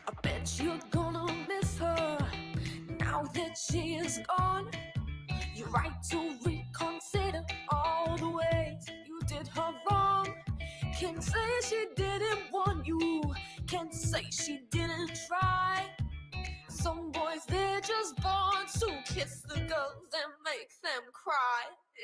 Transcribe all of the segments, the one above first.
I bet you're gonna miss her now that she is gone. You're right to reconsider all the ways you did her wrong. Can't say she didn't want you, can't say she didn't try. Some boys, they're just born to kiss the girls and make them cry.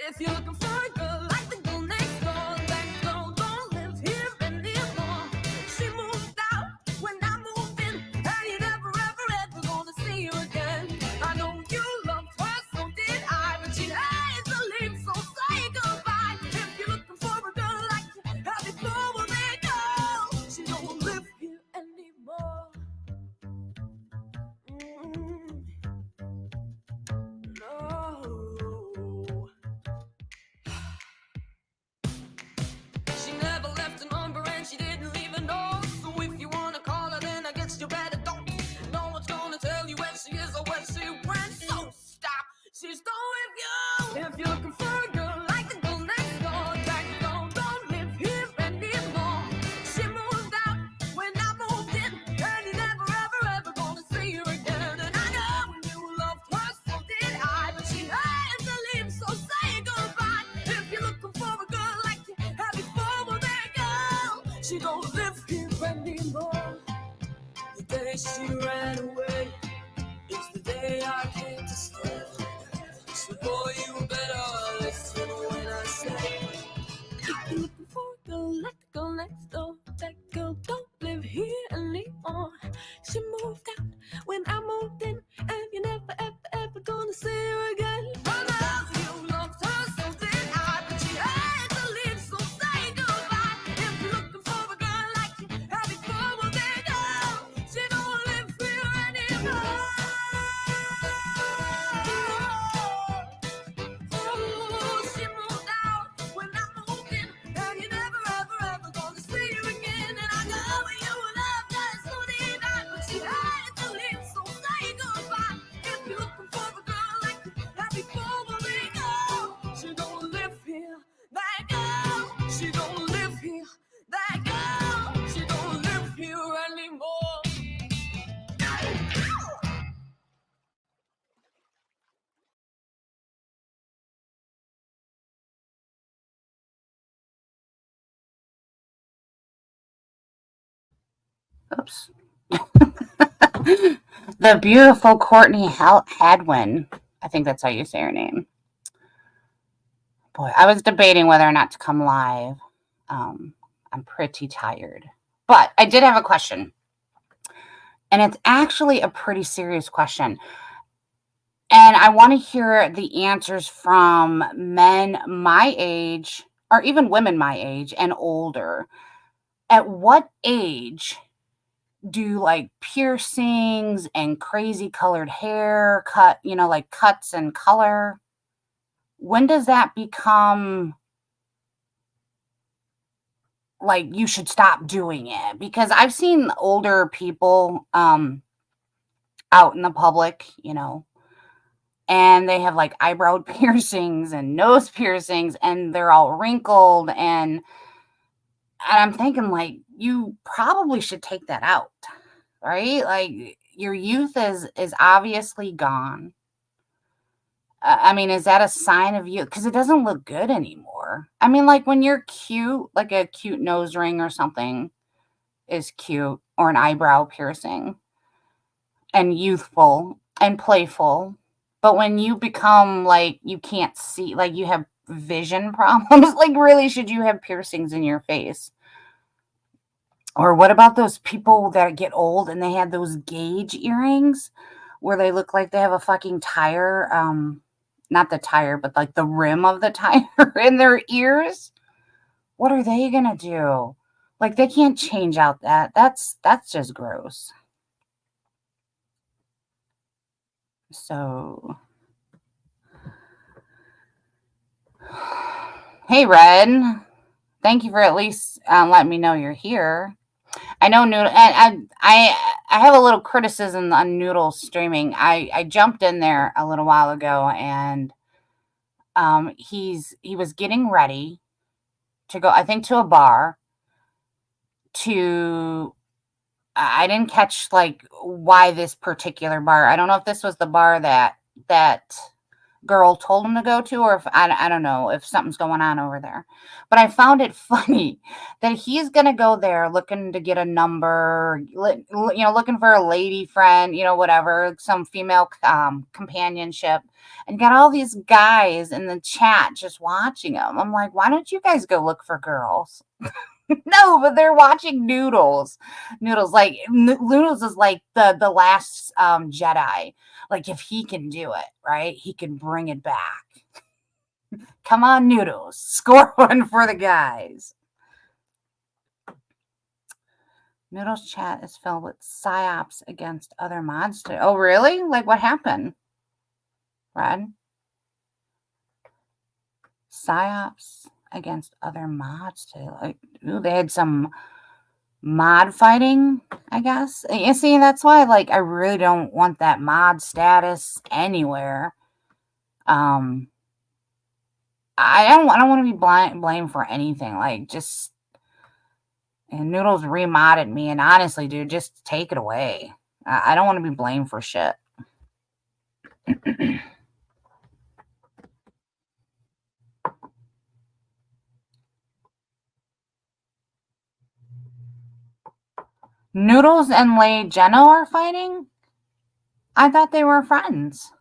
If you're looking for a girl like the girl next door, that girl don't live here anymore. She moved out when I moved in, and you never ever gonna see her again. I know you loved her, so did I, but she hates to leave, so say goodbye. If you're looking for a girl like you had before, well, there you go. She don't live here anymore. No. She never left a number and she didn't leave a note. So if you wanna call her, then I guess you better don't. No one's gonna tell you where she is or where she went. So stop, she's gone with you. If you're looking for a girl like the girl next door, that girl don't live here anymore. She moved out when I moved in, and you never ever gonna see her again. And I know you loved her, so did I, but she had to leave, so say goodbye. If you're looking for a girl like you had before, well, there you go. She don't live here anymore. The day she ran away is the day I came to stay. So boy, you better listen when I say, if you're looking for a girl like the girl next door, that girl don't live here anymore. She moved out when I moved in, and you never ever gonna see her again. I know you loved her, so did I, but she had to leave, so say goodbye. If you're looking for a girl like you had before, well, there you go. She don't live here anymore. Oh, she moved out when I moved in, and you never ever gonna see her again. And I know you loved her, so did I, but she had to leave, so say goodbye. If you're looking for a girl like you had before, well, there you go. She don't live here, that girl. She don't live here, that girl. She don't live here anymore. Oops. The beautiful Courtney Hadwin. I think that's how you say her name. Boy, I was debating whether or not to come live. I'm pretty tired. But I did have a question. And it's actually a pretty serious question. And I want to hear the answers from men my age, or even women my age and older. At what age do like piercings and crazy colored hair cut, like cuts and color? When does that become like you should stop doing it? Because I've seen older people out in the public, and they have like eyebrow piercings and nose piercings, and they're all wrinkled, and I'm thinking like you probably should take that out, right? Like your youth is obviously gone. I mean, is that a sign of you? Because it doesn't look good anymore. I mean, like when you're cute, like a cute nose ring or something is cute, or an eyebrow piercing, and youthful and playful. But when you become like you can't see, like you have vision problems, like really, should you have piercings in your face? Or what about those people that get old and they have those gauge earrings where they look like they have a fucking tire, not the tire, but like the rim of the tire in their ears? What are they gonna do? Like they can't change out that. That's just gross. So, hey, Red. Thank you for at least letting me know you're here. I know Noodle, and I have a little criticism on Noodle streaming. I jumped in there a little while ago, and he was getting ready to go, I think, to a bar to I didn't catch like why this particular bar. I don't know if this was the bar that girl told him to go to, or if I don't know if something's going on over there. But I found it funny that he's gonna go there looking to get a number, looking for a lady friend, whatever, some female companionship, and got all these guys in the chat just watching him. I'm like, why don't you guys go look for girls? No, but they're watching Noodles. Noodles is like the last Jedi. Like if he can do it, right? He can bring it back. Come on, Noodles. Score one for the guys. Noodles chat is filled with psyops against other mods today. Oh, really? Like what happened? Red? Psyops against other mods today. Like, ooh, they had some mod fighting, I guess. You see, that's why I really don't want that mod status anywhere. I don't want to be blamed for anything. And Noodles remodded me, and honestly, dude, just take it away. I don't want to be blamed for shit. Noodles and Lei Jeno are fighting? I thought they were friends.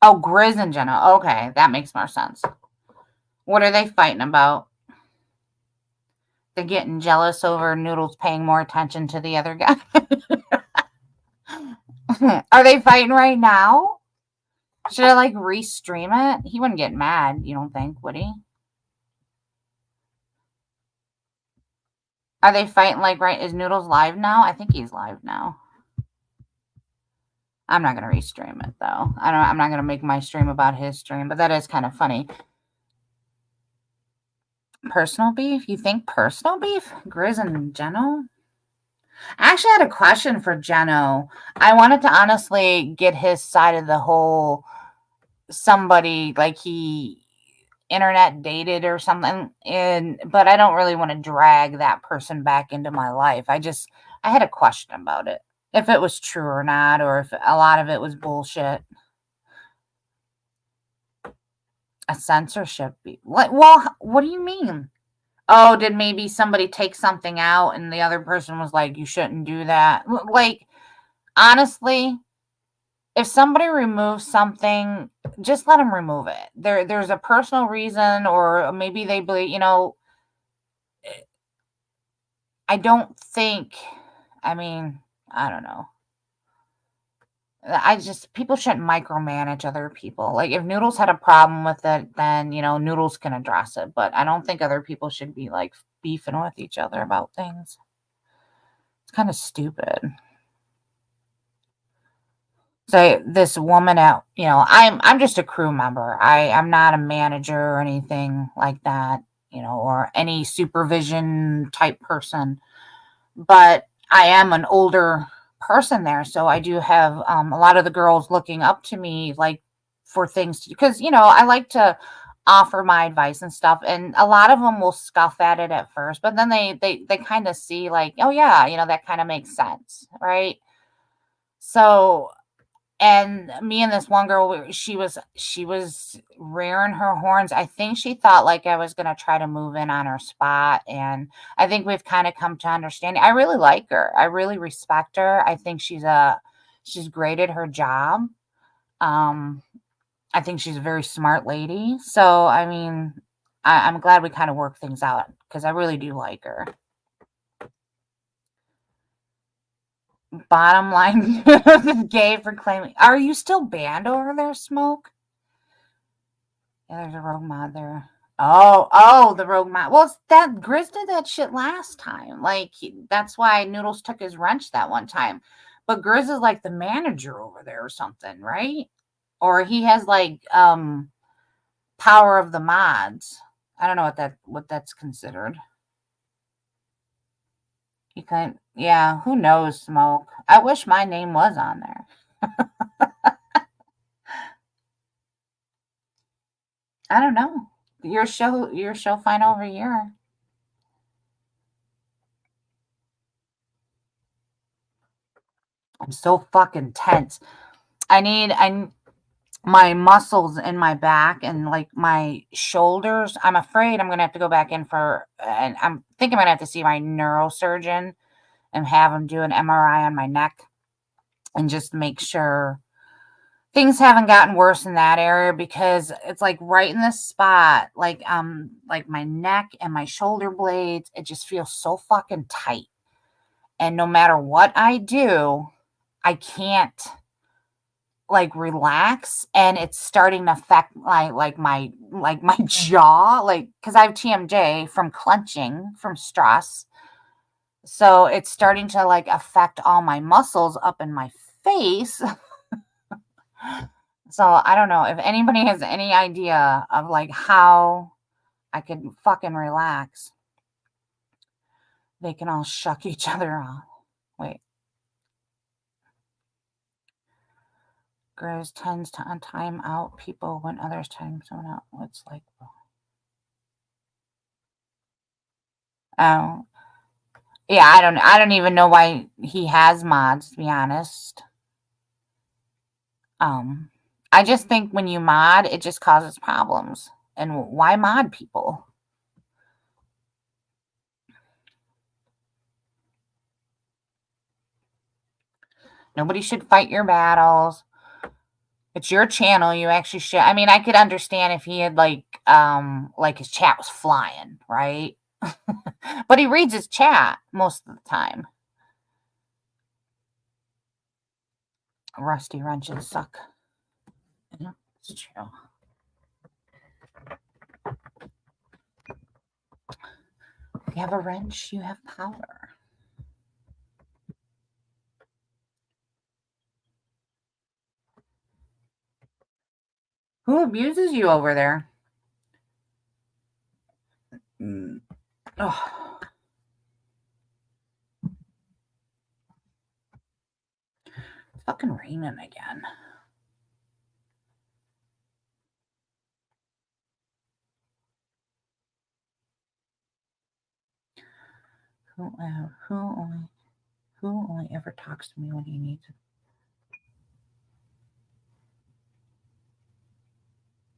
Oh, Grizz and Jeno. Okay, that makes more sense. What are they fighting about? They're getting jealous over Noodles paying more attention to the other guy. Are they fighting right now? Should I restream it? He wouldn't get mad, you don't think, would he? Are they fighting right? Is Noodles live now? I think he's live now. I'm not gonna restream it though. I'm not gonna make my stream about his stream, but that is kind of funny. Personal beef? You think personal beef? Grizz and Jeno? I actually had a question for Jeno. I wanted to honestly get his side of the whole somebody he internet dated or something, but I don't really want to drag that person back into my life. I had a question about it. If it was true or not, or if a lot of it was bullshit. A censorship. Well, what do you mean? Oh, did maybe somebody take something out and the other person was like, you shouldn't do that? Honestly, if somebody removes something, just let them remove it. There's a personal reason, or maybe they believe, I don't think, I don't know. People shouldn't micromanage other people. If Noodles had a problem with it, then, Noodles can address it. But I don't think other people should be beefing with each other about things. It's kind of stupid. So this woman out, I'm just a crew member. I'm not a manager or anything like that, or any supervision type person. But I am an older person there, so I do have a lot of the girls looking up to me for things because I like to offer my advice and stuff, and a lot of them will scoff at it at first, but then they kind of see oh yeah, that kind of makes sense, right? So, and me and this one girl, she was rearing her horns. I think she thought I was going to try to move in on her spot. And I think we've kind of come to understanding. I really like her. I really respect her. I think she's great at her job. I think she's a very smart lady. So, I'm glad we kind of worked things out because I really do like her. Bottom line, gay for claiming. Are you still banned over there, Smoke? Yeah, there's a rogue mod there. Oh, the rogue mod. Well, that Grizz did that shit last time. That's why Noodles took his wrench that one time. But Grizz is the manager over there or something, right? Or he has power of the mods. I don't know what that's considered. You can, yeah, who knows, Smoke? I wish my name was on there. I don't know. Your show fine over here. I'm so fucking tense. I my muscles in my back and like my shoulders. I'm afraid I'm gonna have to go back in for, and I'm thinking I'm gonna have to see my neurosurgeon and have him do an MRI on my neck and just make sure things haven't gotten worse in that area, because it's like right in this spot, like my neck and my shoulder blades, it just feels so fucking tight. And no matter what I do, I can't like relax, and it's starting to affect my jaw, like because I have TMJ from clenching from stress. So it's starting to like affect all my muscles up in my face. So I don't know if anybody has any idea of like how I could fucking relax. They can all shuck each other off. Wait. Grows tends to time out people when others time someone out. It's like, oh, yeah, I don't even know why he has mods, to be honest. Um, I just think when you mod, it just causes problems. And why mod people? Nobody should fight your battles. It's your channel. You actually should. I mean, I could understand if he had like his chat was flying, right? But he reads his chat most of the time. Rusty wrenches suck. Yeah, it's true. If you have a wrench, you have power. Who abuses you over there? Oh. It's fucking raining again. Who only ever talks to me when he needs it?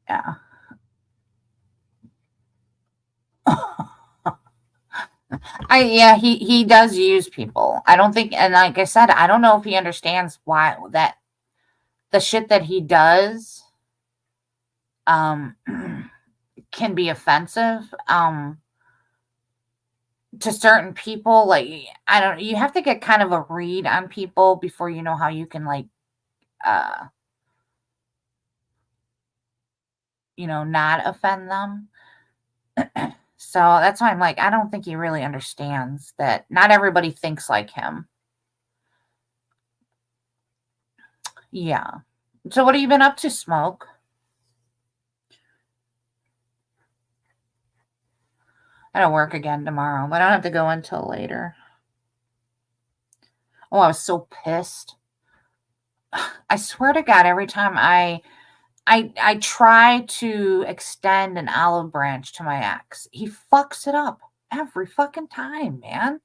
Yeah. Yeah, he does use people. I don't think, and like I said, I don't know if he understands why that the shit that he does um can be offensive to certain people. Like, I don't, you have to get kind of a read on people before you know how you can like uh not offend them. So that's why I'm like, I don't think he really understands that not everybody thinks like him. Yeah. So what have you been up to, Smoke? I gotta work again tomorrow, but I don't have to go until later. Oh, I was so pissed. I swear to God, every time I try to extend an olive branch to my ex, he fucks it up every fucking time, man.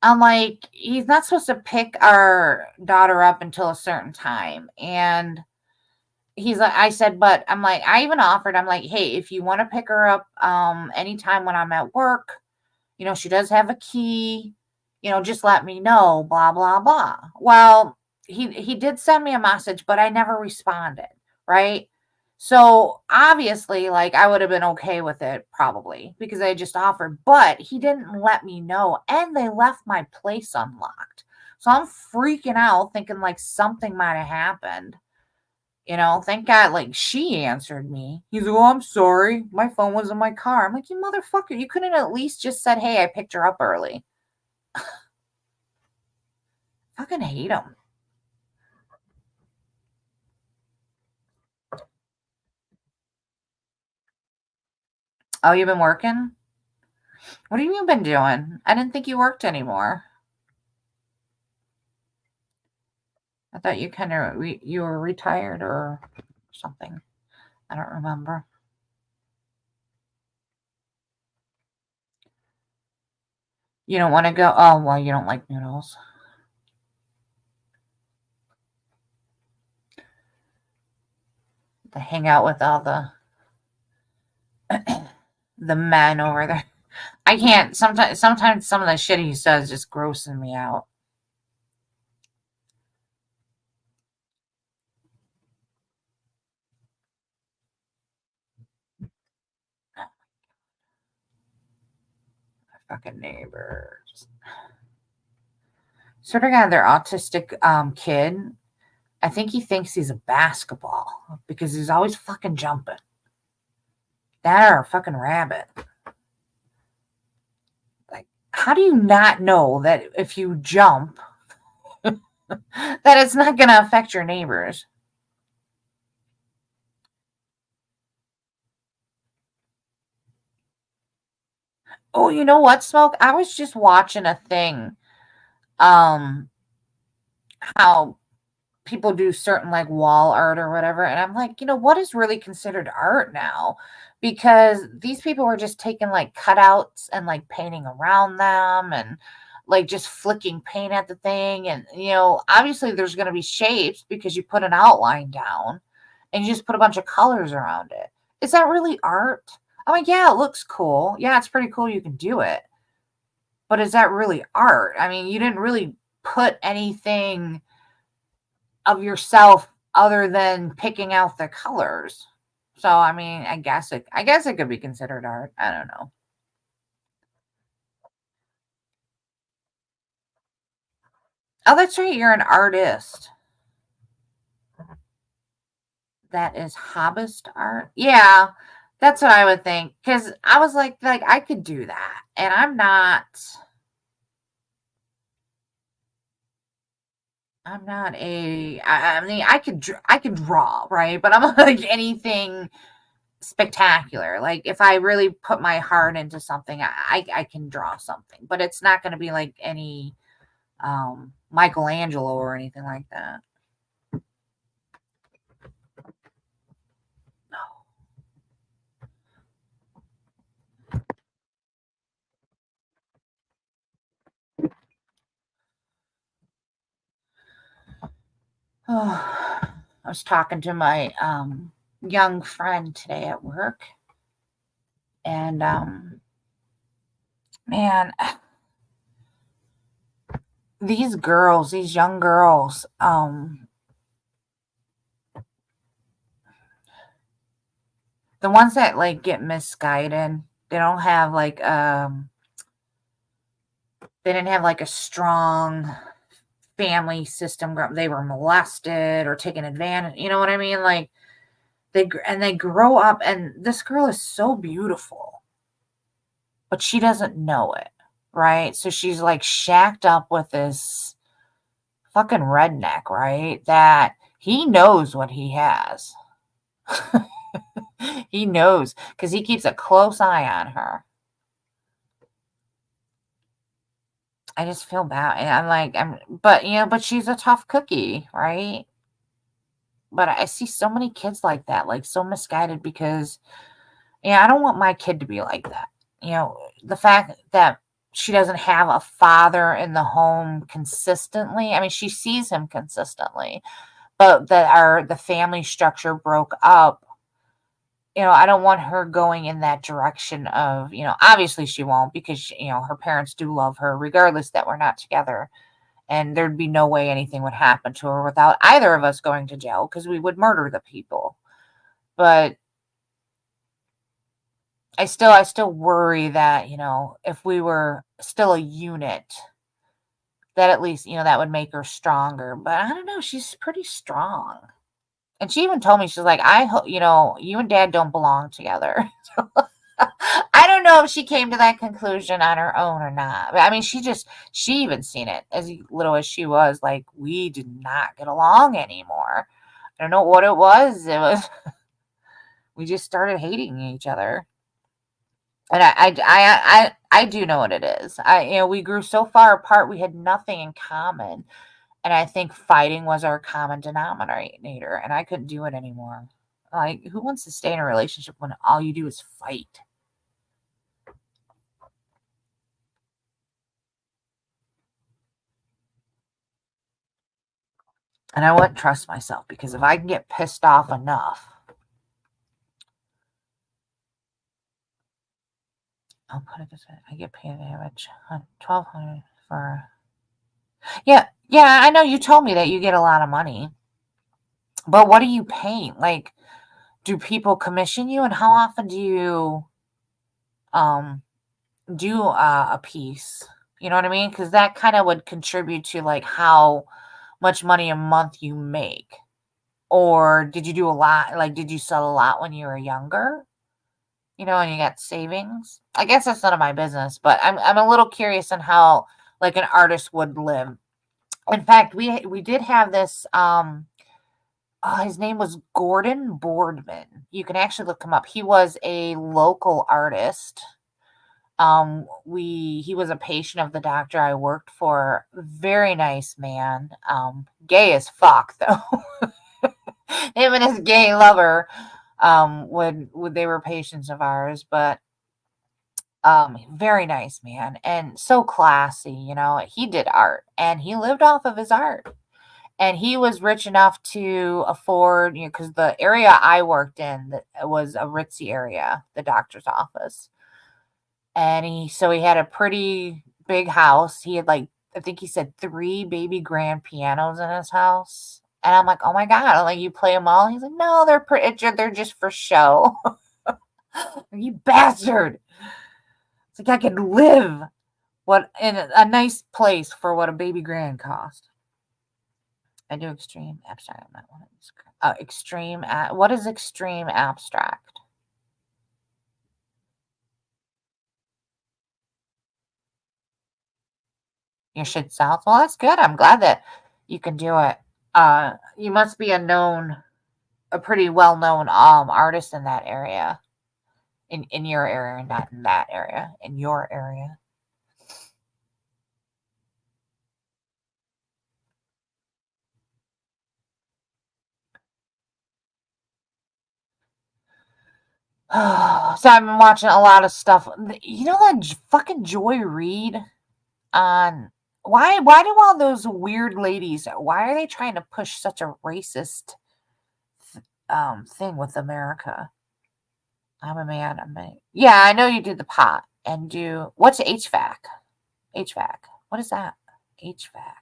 I'm like, he's not supposed to pick our daughter up until a certain time. And he's like, I said, but I'm like, I even offered, I'm like, hey, if you want to pick her up anytime when I'm at work, she does have a key, just let me know, blah, blah, blah. Well, he did send me a message, but I never responded, right? So obviously, like, I would have been okay with it probably because I just offered, but he didn't let me know. And they left my place unlocked. So I'm freaking out thinking like something might have happened. Thank God, like, she answered me. He's like, oh, I'm sorry. My phone was in my car. I'm like, you motherfucker, you couldn't at least just said, hey, I picked her up early. Fucking hate him. Oh, you've been working? What have you been doing? I didn't think you worked anymore. I thought you kind of you were retired or something. I don't remember. You don't want to go? Oh, well, you don't like noodles. To hang out with all the men over there. I can't. Sometimes some of the shit he says just grosses me out. Fucking neighbors. Sort of got their autistic kid. I think he thinks he's a basketball because he's always fucking jumping. That or a fucking rabbit. Like, how do you not know that if you jump, that it's not going to affect your neighbors? Oh, you know what, Smoke? I was just watching a thing. Um, how people do certain like wall art or whatever, and I'm like, what is really considered art now? Because these people were just taking like cutouts and like painting around them and like just flicking paint at the thing, and obviously there's going to be shapes because you put an outline down and you just put a bunch of colors around it. Is that really art? I'm like, yeah, it looks cool. Yeah, it's pretty cool you can do it. But is that really art? I mean, you didn't really put anything of yourself other than picking out the colors. So I mean, I guess it could be considered art. I don't know. Oh, that's right. You're an artist. That is hobbyist art. Yeah, that's what I would think. Because I was like I could do that, and I'm not. I'm not a. I mean, I could draw, right? But I'm not like anything spectacular. Like if I really put my heart into something, I can draw something, but it's not going to be like any Michelangelo or anything like that. Oh, I was talking to my young friend today at work, and man, these young girls, the ones that like get misguided, they don't have like they didn't have like a strong family system. They were molested or taken advantage. You know what I mean? Like they grow up, and this girl is so beautiful, but she doesn't know it, right? So she's like shacked up with this fucking redneck, right? That he knows what he has. He knows because he keeps a close eye on her. I just feel bad. And but she's a tough cookie, right? But I see so many kids like that, like so misguided because, yeah, I don't want my kid to be like that. The fact that she doesn't have a father in the home consistently. I mean, she sees him consistently, but the family structure broke up. I don't want her going in that direction of, obviously she won't because, her parents do love her regardless that we're not together. And there'd be no way anything would happen to her without either of us going to jail because we would murder the people. But I still worry that, if we were still a unit, that at least, that would make her stronger. But I don't know, she's pretty strong. And she even told me, she's like, I hope, you and dad don't belong together. I don't know if she came to that conclusion on her own or not. But I mean, she even seen it as little as she was. Like, we did not get along anymore. I don't know what it was. It was, we just started hating each other. And I do know what it is. We grew so far apart, we had nothing in common. And I think fighting was our common denominator, and I couldn't do it anymore. Like, who wants to stay in a relationship when all you do is fight? And I wouldn't trust myself because if I can get pissed off enough, I'll put it this way: I get paid average $1,200 for. Yeah, yeah. I know you told me that you get a lot of money, but what are you paying? Like, do people commission you, and how often do you um do a piece? You know what I mean? Because that kind of would contribute to like how much money a month you make. Or did you do a lot? Like, did you sell a lot when you were younger? And you got savings. I guess that's none of my business, but I'm a little curious on how like an artist would live. In fact, we did have this. His name was Gordon Boardman. You can actually look him up. He was a local artist. He was a patient of the doctor I worked for. Very nice man. Gay as fuck though. Him and his gay lover would they were patients of ours, but very nice man and so classy. He did art and he lived off of his art, and he was rich enough to afford, because the area I worked in was a ritzy area, the doctor's office. And he had a pretty big house. He had, like, I think he said 3 baby grand pianos in his house. And I'm like, "Oh my God." I'm like, "You play them all?" He's like, "No, they're just for show." You bastard. It's like I could live in a nice place for what a baby grand cost. I do extreme abstract. What is extreme abstract? Your shit south. Well, that's good. I'm glad that you can do it. You must be a pretty well known artist in that area, in your area, not in that area, in your area. So I've been watching a lot of stuff. You know that fucking Joy Reid on. Why do all those weird ladies, why are they trying to push such a racist thing with America? I'm a man. Yeah, I know you did the pot and do what's HVAC? HVAC. What is that? HVAC.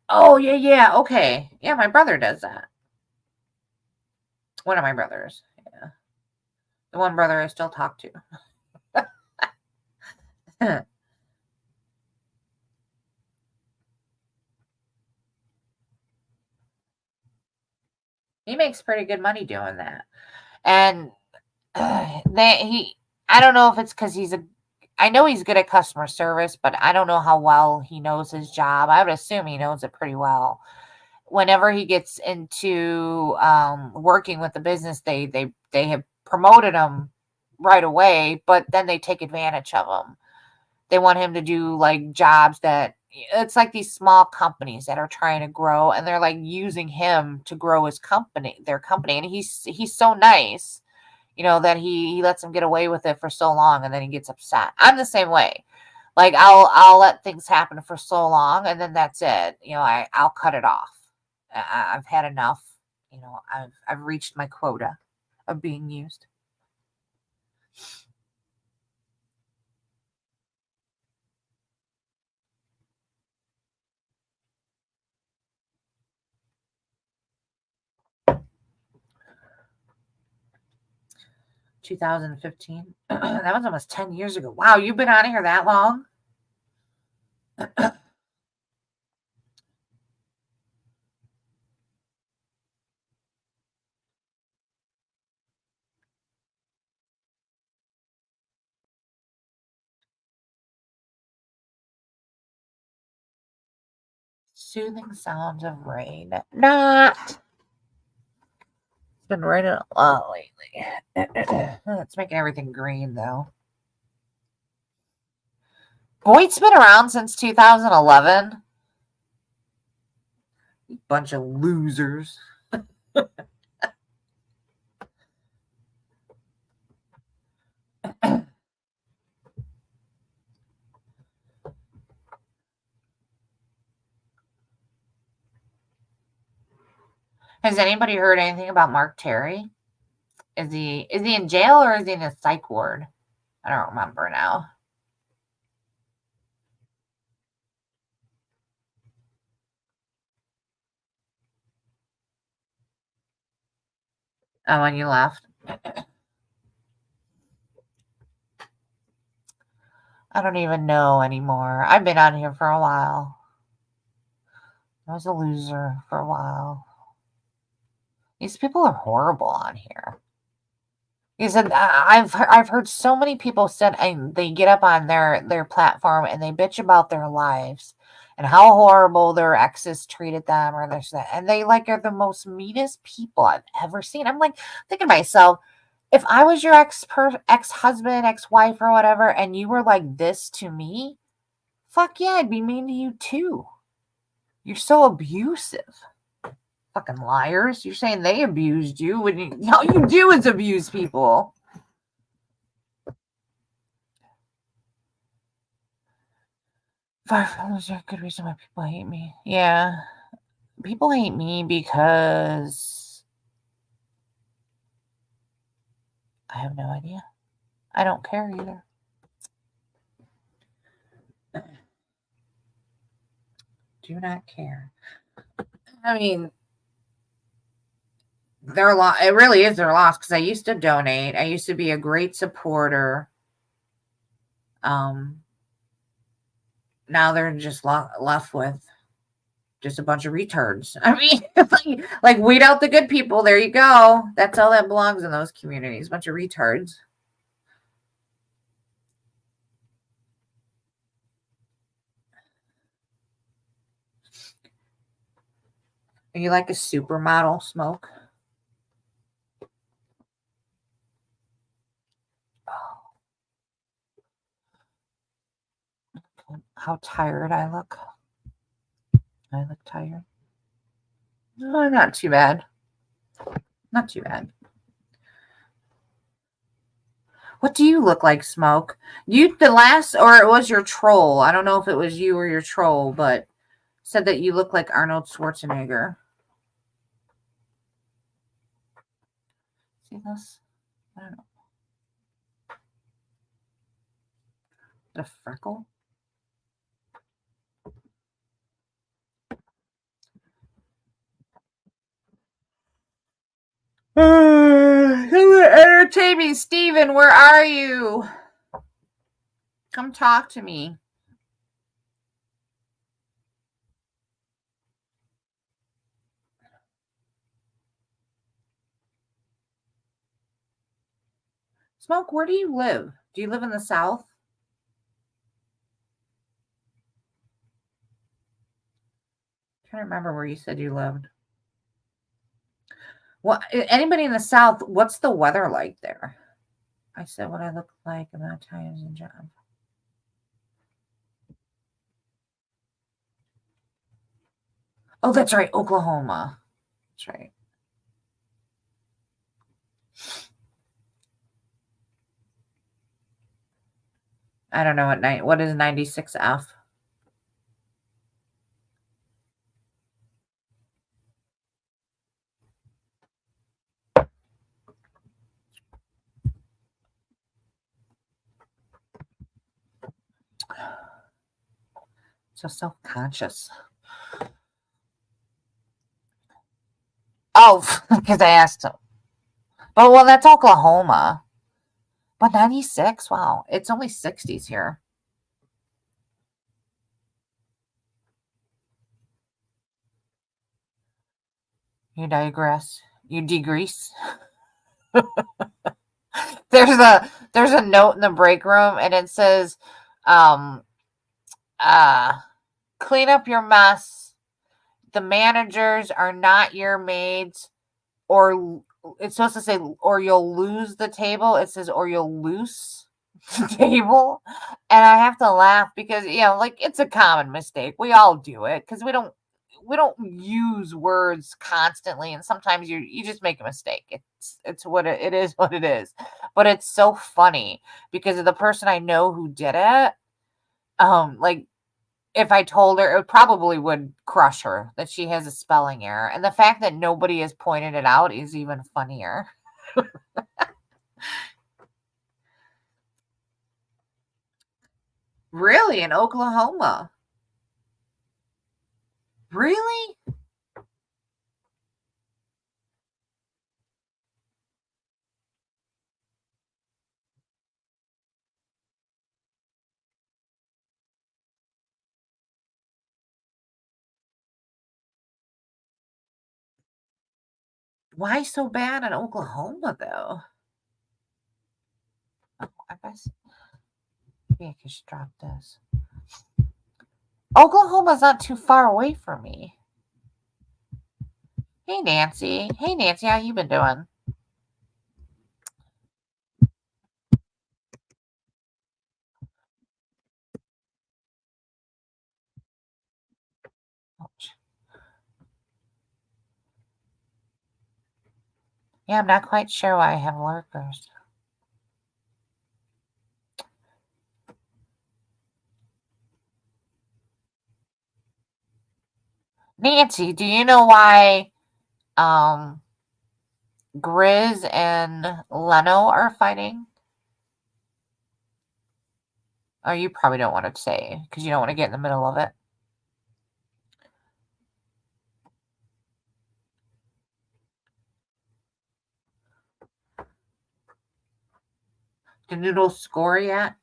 Oh, yeah, yeah. Okay. Yeah, my brother does that. One of my brothers. Yeah. The one brother I still talk to. He makes pretty good money doing that. And they he I don't know if it's because I know he's good at customer service, but I don't know how well he knows his job. I would assume he knows it pretty well. Whenever he gets into working with the business, they have promoted him right away, but then they take advantage of him. They want him to do like jobs that it's like these small companies that are trying to grow, and they're like using him to grow their company, and he's so nice, that he lets them get away with it for so long, and then he gets upset. I'm the same way. Like I'll let things happen for so long, and then that's it. I'll cut it off. I've had enough. I've reached my quota of being used. 2015. That was almost 10 years ago. Wow, you've been on here that long? Soothing sounds of rain. Not. It's been raining a lot lately. It's making everything green though. Boyd's been around since 2011. Bunch of losers. Has anybody heard anything about Mark Terry? Is he in jail or is he in a psych ward? I don't remember now. Oh, when you left. I don't even know anymore. I've been on here for a while. I was a loser for a while. These people are horrible on here. He said, I've heard so many people said, and they get up on their platform and they bitch about their lives and how horrible their exes treated them or this that, and they like are the most meanest people I've ever seen. I'm like thinking to myself, if I was your ex-husband, ex-wife, or whatever, and you were like this to me, fuck yeah, I'd be mean to you too. You're so abusive. Fucking liars. You're saying they abused you when all you do is abuse people. There's a good reason why people hate me. Yeah. People hate me because I have no idea. I don't care either. Do not care. I mean, their loss. It really is their loss because I used to donate. I used to be a great supporter. Now they're just left with just a bunch of retards. I mean, like weed out the good people. There you go. That's all that belongs in those communities. A bunch of retards. Are you like a supermodel, Smoke? How tired I look. I look tired. No, not too bad. Not too bad. What do you look like, Smoke? You the last, or it was your troll. I don't know if it was you or your troll, but said that you look like Arnold Schwarzenegger. See this? I don't know. A freckle? Entertain me, Steven. Where are you? Come talk to me. Smoke, where do you live? Do you live in the South? I'm trying to remember where you said you lived. Well, anybody in the South, what's the weather like there? I said what I look like about times and job. Oh, that's right, Oklahoma. That's right. I don't know what is 96F? So self-conscious. Oh, because I asked him. Oh, well, that's Oklahoma. But 96? Wow. It's only 60s here. You digress. You degrease. There's a note in the break room and it says, clean up your mess. The managers are not your maids, or it's supposed to say, or you'll lose the table. It says, or you'll loose table, and I have to laugh because, like, it's a common mistake. We all do it because we don't use words constantly, and sometimes you just make a mistake. It's what it is what it is. But it's so funny because of the person I know who did it. Like, if I told her, it probably would crush her that she has a spelling error. And the fact that nobody has pointed it out is even funnier. Really? In Oklahoma? Really? Why so bad in Oklahoma, though? Oh, I guess maybe I could just drop this. Oklahoma's not too far away from me. Hey, Nancy. Hey, Nancy, how you been doing? Ouch. Yeah, I'm not quite sure why I have lurkers. Nancy, do you know why um Grizz and Leno are fighting? Oh, you probably don't want to say because you don't want to get in the middle of it. Did Noodles score yet?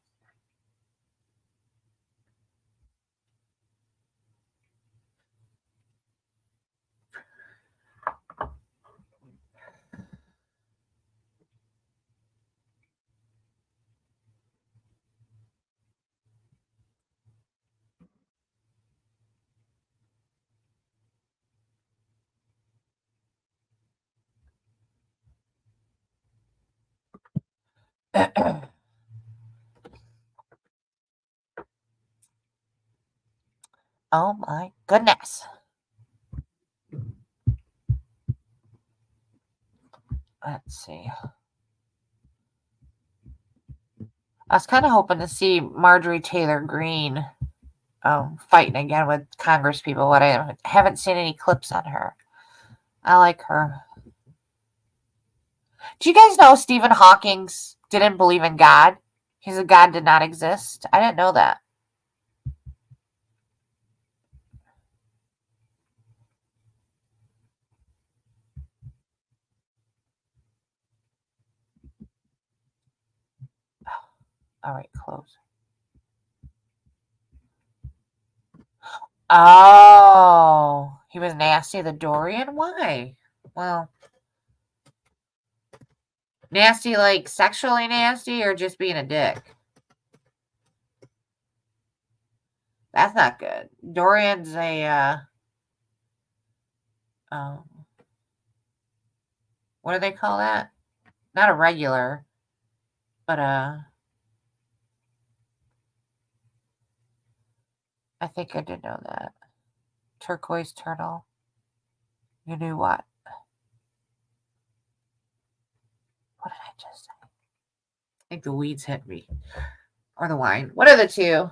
Oh my goodness. Let's see. I was kind of hoping to see Marjorie Taylor Greene fighting again with Congress people, but I haven't seen any clips on her. I like her. Do you guys know Stephen Hawking didn't believe in God? He's a God did not exist. I didn't know that. All right, close. Oh, he was nasty, the Dorian? Why? Well, nasty like sexually nasty or just being a dick? That's not good. Dorian's um, what do they call that? Not a regular, but I think I did know that. Turquoise turtle. You knew what? What did I just say? I think the weeds hit me. Or the wine. What are the two?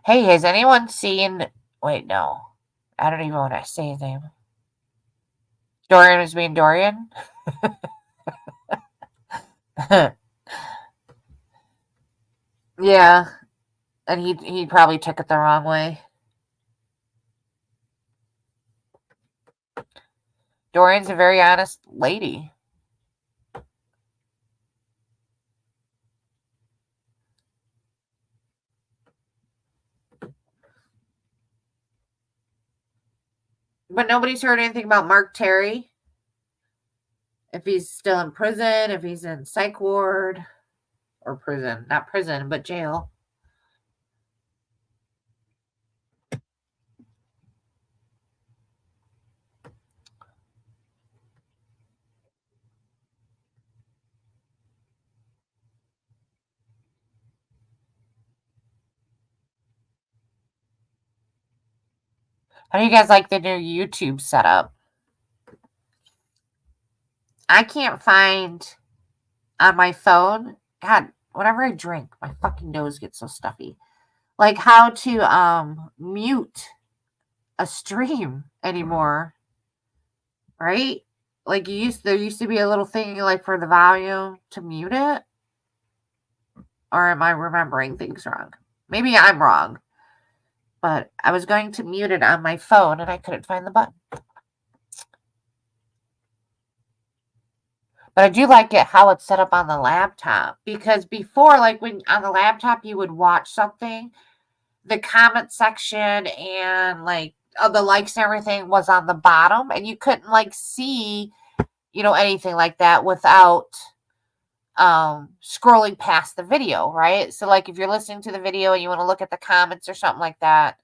Hey, has anyone seen. Wait, no. I don't even want to say his name. Dorian was being Dorian? Yeah. And he probably took it the wrong way. Dorian's a very honest lady. But nobody's heard anything about Mark Terry. If he's still in prison, if he's in psych ward or prison. Not prison, but jail. How do you guys like the new YouTube setup? I can't find on my phone. God, whenever I drink, my fucking nose gets so stuffy. Like how to mute a stream anymore. Right? Like there used to be a little thing like for the volume to mute it. Or am I remembering things wrong? Maybe I'm wrong. But I was going to mute it on my phone and I couldn't find the button. But I do like it how it's set up on the laptop. Because before, like when on the laptop you would watch something, the comment section and like the likes and everything was on the bottom. And you couldn't like see, anything like that without scrolling past the video, right? So like if you're listening to the video and you want to look at the comments or something like that,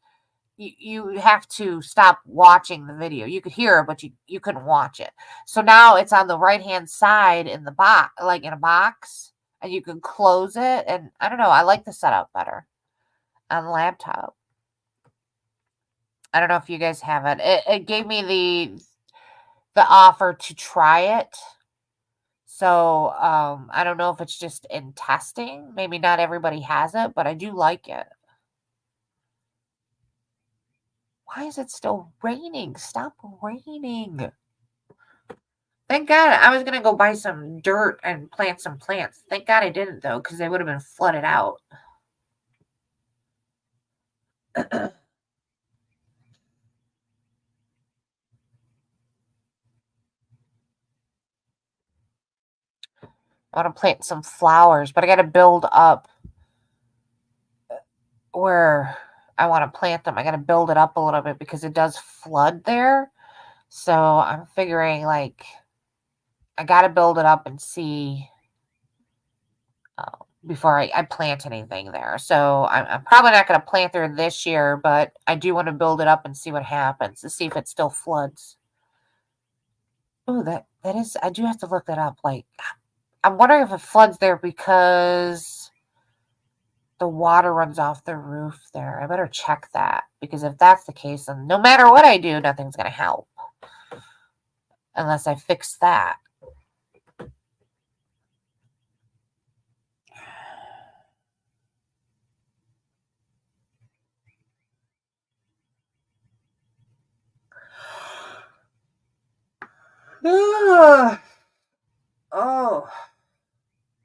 you have to stop watching the video. You could hear it, but you couldn't watch it. So now it's on the right hand side in the box, like in a box, and you can close it. And I don't know, I like the setup better on the laptop. I don't know if you guys have it. It gave me the offer to try it. So I don't know if it's just in testing. Maybe not everybody has it, but I do like it. Why is it still raining? Stop raining. Thank God I was going to go buy some dirt and plant some plants. Thank God I didn't, though, because they would have been flooded out. I want to plant some flowers, but I got to build up where I want to plant them. I got to build it up a little bit because it does flood there. So I'm figuring like I got to build it up and see before I plant anything there. So I'm probably not going to plant there this year, but I do want to build it up and see what happens to see if it still floods. Oh, that is, I do have to look that up. Like, I'm wondering if it floods there because the water runs off the roof there. I better check that because if that's the case, then no matter what I do, nothing's going to help unless I fix that. Oh,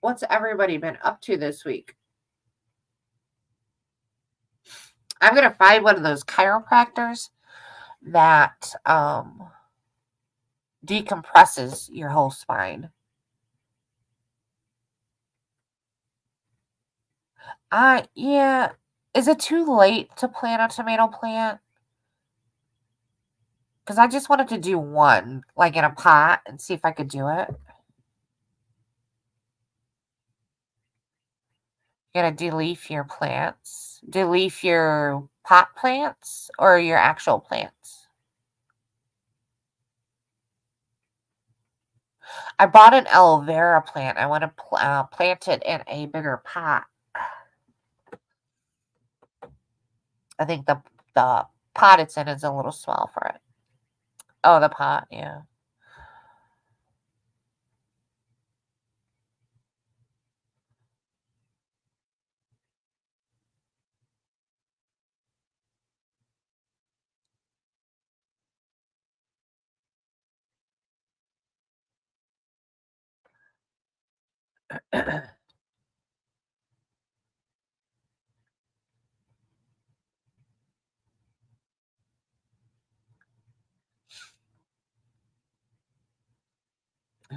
what's everybody been up to this week? I'm going to find one of those chiropractors that decompresses your whole spine. Yeah. Is it too late to plant a tomato plant? Because I just wanted to do one, like in a pot, and see if I could do it. You gotta de-leaf your plants. De-leaf your pot plants or your actual plants. I bought an aloe vera plant. I want to plant it in a bigger pot. I think the pot it's in is a little small for it. Oh, the pot, yeah.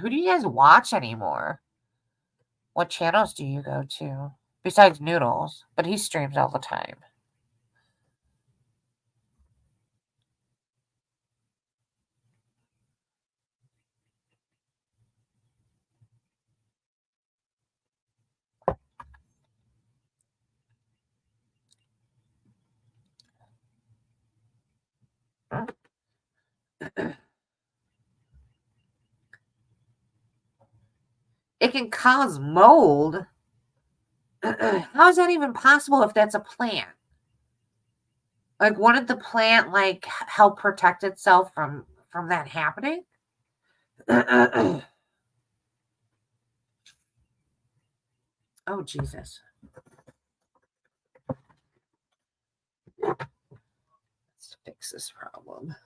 Who do you guys watch anymore? What channels do you go to? Besides Noodles, but he streams all the time. It can cause mold. How is that even possible if that's a plant? Like, wouldn't the plant like help protect itself from that happening? Oh, Jesus. Let's fix this problem.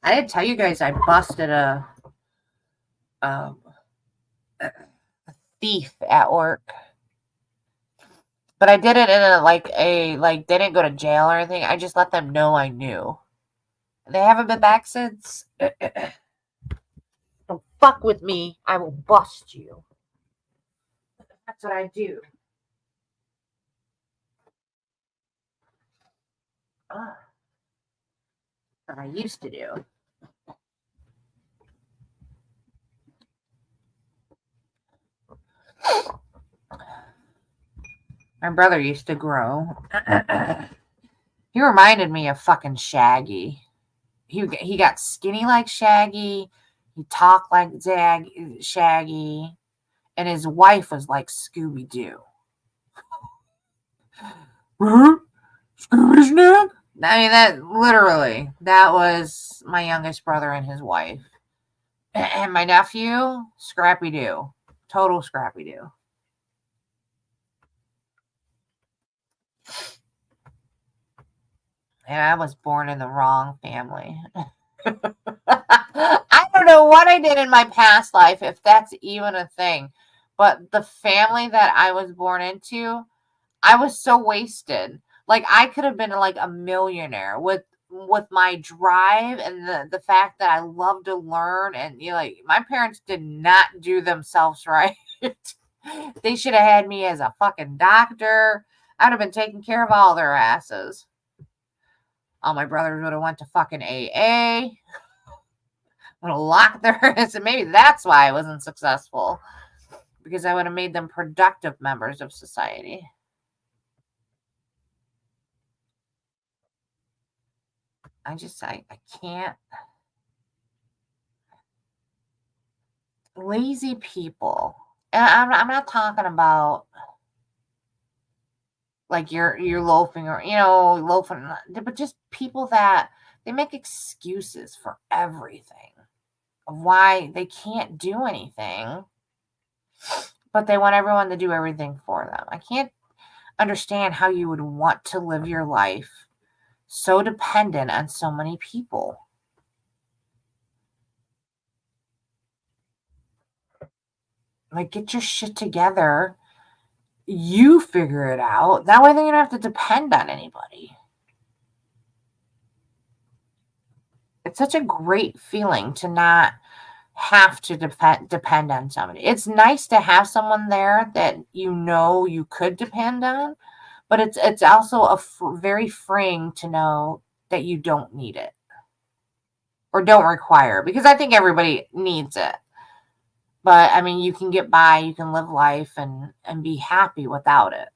I didn't tell you guys I busted a thief at work. But I did it in they didn't go to jail or anything. I just let them know I knew. They haven't been back since. Don't fuck with me. I will bust you. That's what I do. What I used to do. My brother used to grow. He reminded me of fucking Shaggy. He got skinny like Shaggy. He talked like Shaggy. And his wife was like Scooby-Doo. Scooby Snack? I mean, that was my youngest brother and his wife. And my nephew, Scrappy-Doo. Total Scrappy-Doo. And I was born in the wrong family. I don't know what I did in my past life, if that's even a thing. But the family that I was born into, I was so wasted. Like, I could have been like a millionaire with my drive and the fact that I love to learn. And my parents did not do themselves right. They should have had me as a fucking doctor. I'd have been taking care of all their asses. All my brothers would have went to fucking AA. Would have locked their ass, and maybe that's why I wasn't successful. Because I would have made them productive members of society. I can't. Lazy people. And I'm not talking about like you're loafing or loafing, but just people that they make excuses for everything of why they can't do anything, but they want everyone to do everything for them. I can't understand how you would want to live your life so dependent on so many people. Like, get your shit together. You figure it out. That way, then you don't have to depend on anybody. It's such a great feeling to not have to depend on somebody. It's nice to have someone there that you could depend on, but it's also very freeing to know that you don't need it or don't require it, because I think everybody needs it. But I mean, you can get by, you can live life and be happy without it.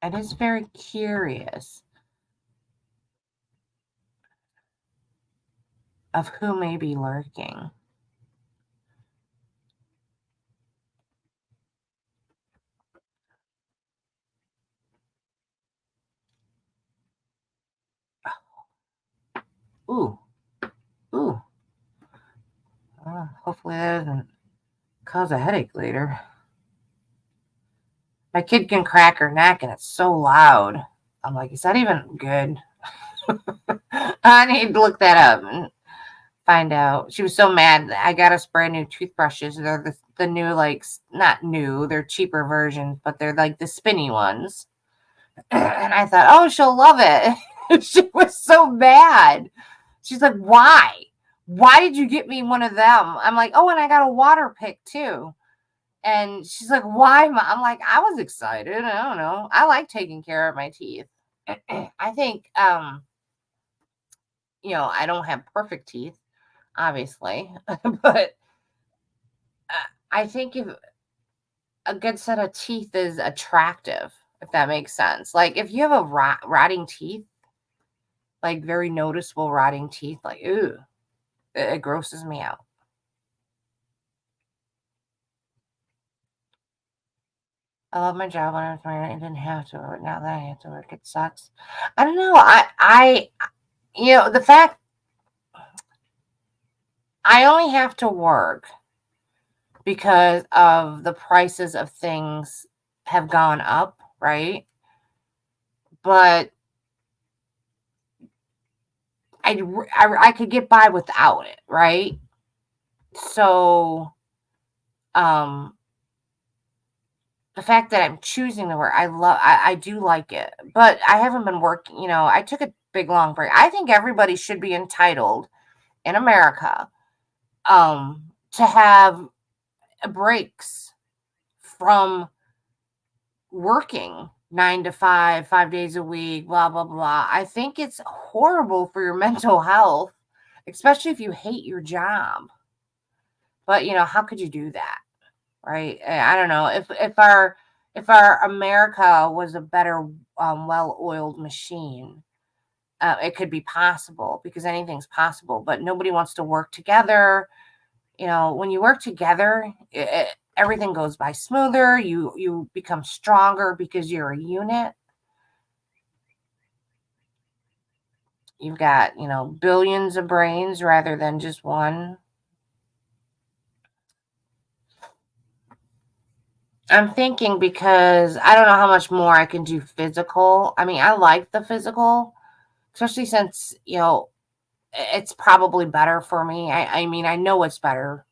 It is very curious of who may be lurking. Ooh. Hopefully that doesn't cause a headache later. My kid can crack her neck and it's so loud. I'm like, is that even good? I need to look that up and find out. She was so mad that I got us brand new toothbrushes. They're the new, like, not new, they're cheaper versions, but they're like the spinny ones. And I thought, oh, she'll love it. She was so bad. She's like, why? Why did you get me one of them? I'm like, oh, and I got a water pick too. And she's like, why? I'm like, I was excited. I don't know. I like taking care of my teeth. I think, I don't have perfect teeth, obviously, but I think if a good set of teeth is attractive, if that makes sense. Like if you have a rotting teeth, like very noticeable rotting teeth, like, ooh, it grosses me out. I love my job when I was married. I didn't have to work. Now that I have to work, it sucks. I don't know. The fact I only have to work because of the prices of things have gone up, right? But I could get by without it, right? So, the fact that I'm choosing to work, I do like it, but I haven't been working, I took a big long break. I think everybody should be entitled in America, to have breaks from working 9 to 5, 5 days a week, blah, blah, blah. I think it's horrible for your mental health, especially if you hate your job. But, how could you do that? Right? I don't know. If our America was a better, well-oiled machine, it could be possible because anything's possible. But nobody wants to work together. When you work together, everything goes by smoother. You become stronger because you're a unit. You've got billions of brains rather than just one. I'm thinking because I don't know how much more I can do physical. I mean, I like the physical, especially since, it's probably better for me. I mean, I know it's better,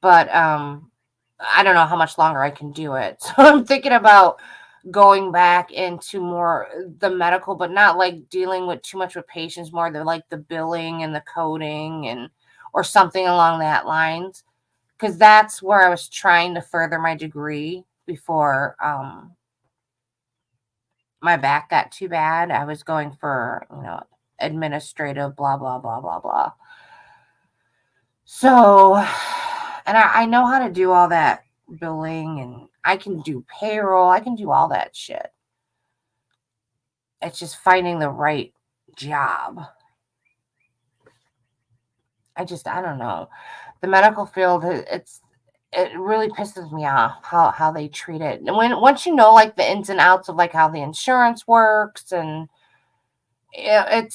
but I don't know how much longer I can do it. So I'm thinking about going back into more the medical, but not like dealing with too much with patients, more like the billing and the coding or something along that lines. Because that's where I was trying to further my degree before my back got too bad. I was going for, administrative, blah, blah, blah, blah, blah. So, and I know how to do all that billing, and I can do payroll. I can do all that shit. It's just finding the right job. I don't know. The medical field, it really pisses me off how they treat it. And once you know like the ins and outs of like how the insurance works, and it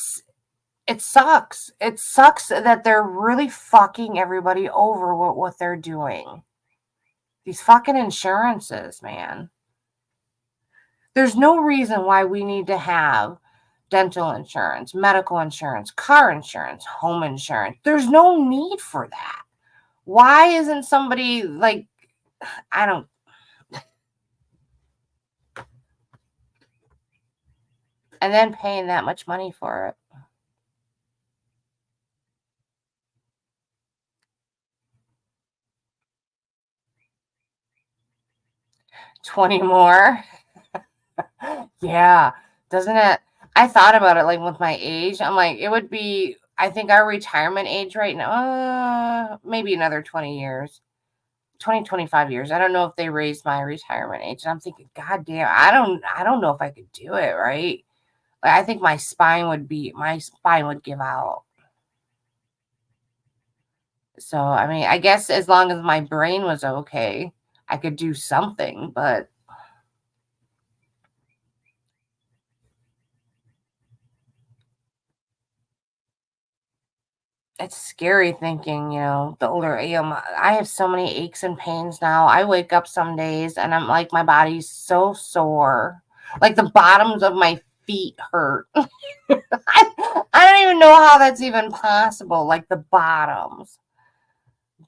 sucks. It sucks that they're really fucking everybody over with what they're doing. These fucking insurances, man. There's no reason why we need to have dental insurance, medical insurance, car insurance, home insurance. There's no need for that. Why isn't somebody like, I don't. And then paying that much money for it. $20 more. Yeah. Doesn't it? I thought about it like with my age. I'm like, it would be, I think our retirement age right now, maybe another 20 years, 20, 25 years. I don't know if they raised my retirement age. And I'm thinking, God damn, I don't know if I could do it. Right. Like, I think my spine would give out. So, I mean, I guess as long as my brain was okay, I could do something, but it's scary thinking, the older I am. I have so many aches and pains now. I wake up some days and I'm like, my body's so sore. Like the bottoms of my feet hurt. I don't even know how that's even possible, like the bottoms.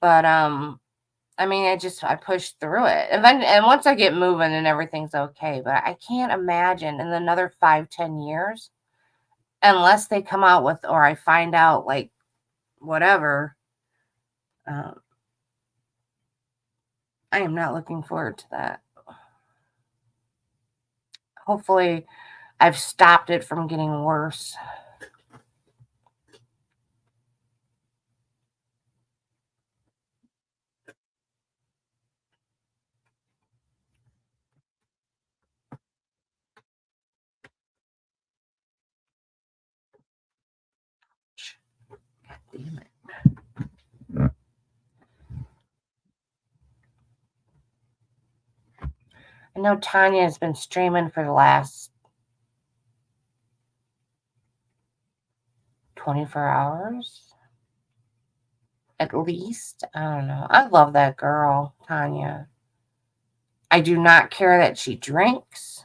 But I mean, I pushed through it. And once I get moving and everything's okay, but I can't imagine in another 5, 10 years, unless they come out with, or I find out like whatever, um, I am not looking forward to that. Hopefully, I've stopped it from getting worse. God damn it. I know Tanya has been streaming for the last 24 hours at least. I don't know. I love that girl, Tanya. I do not care that she drinks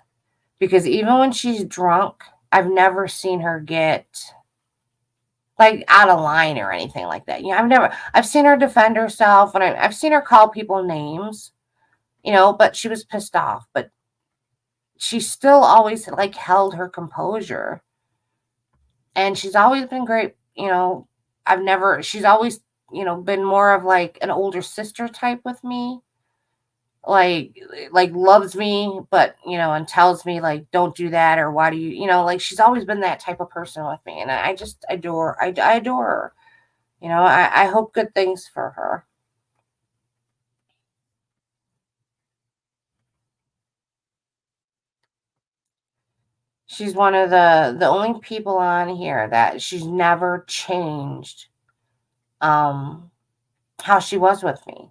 because even when she's drunk, I've never seen her get like out of line or anything like that. I've seen her defend herself and I've seen her call people names, but she was pissed off. But she still always like held her composure. And she's always been great. She's always, been more of like an older sister type with me. Like loves me, but and tells me like don't do that or why do like she's always been that type of person with me, and I just I adore her. I hope good things for her. She's one of the only people on here that she's never changed how she was with me.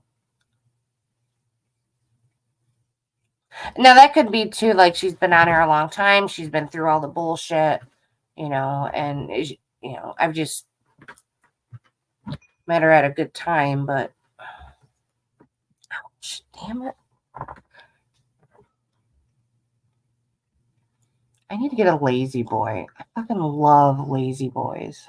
Now that could be too, like she's been on here a long time. She's been through all the bullshit, and I've just met her at a good time, but ouch, damn it. I need to get a lazy boy. I fucking love lazy boys.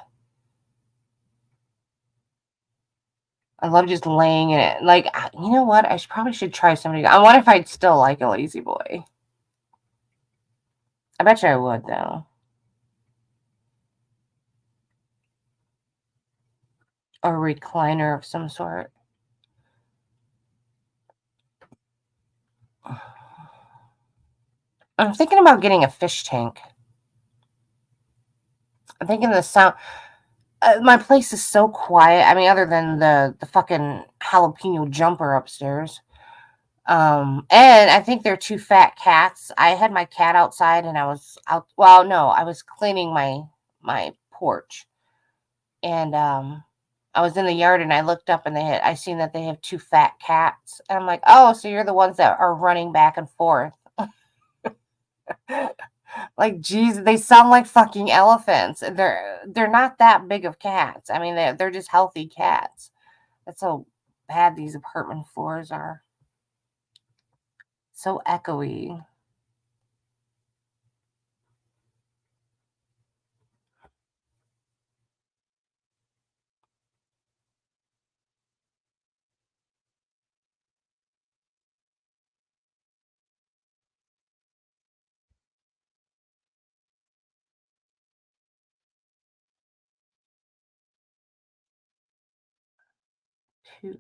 I love just laying in it. Like, you know what? Probably should try somebody. I wonder if I'd still like a lazy boy. I bet you I would, though. Or a recliner of some sort. I'm thinking about getting a fish tank. I'm thinking the sound. My place is so quiet. I mean, other than the fucking jalapeno jumper upstairs. And I think they're two fat cats. I had my cat outside and I was out. Well, no, I was cleaning my porch, and I was in the yard and I looked up and I seen that they have two fat cats, and I'm like, oh, so you're the ones that are running back and forth. Like, geez, they sound like fucking elephants. They're not that big of cats. I mean, they're just healthy cats. That's how bad these apartment floors are. So echoey. Tooth.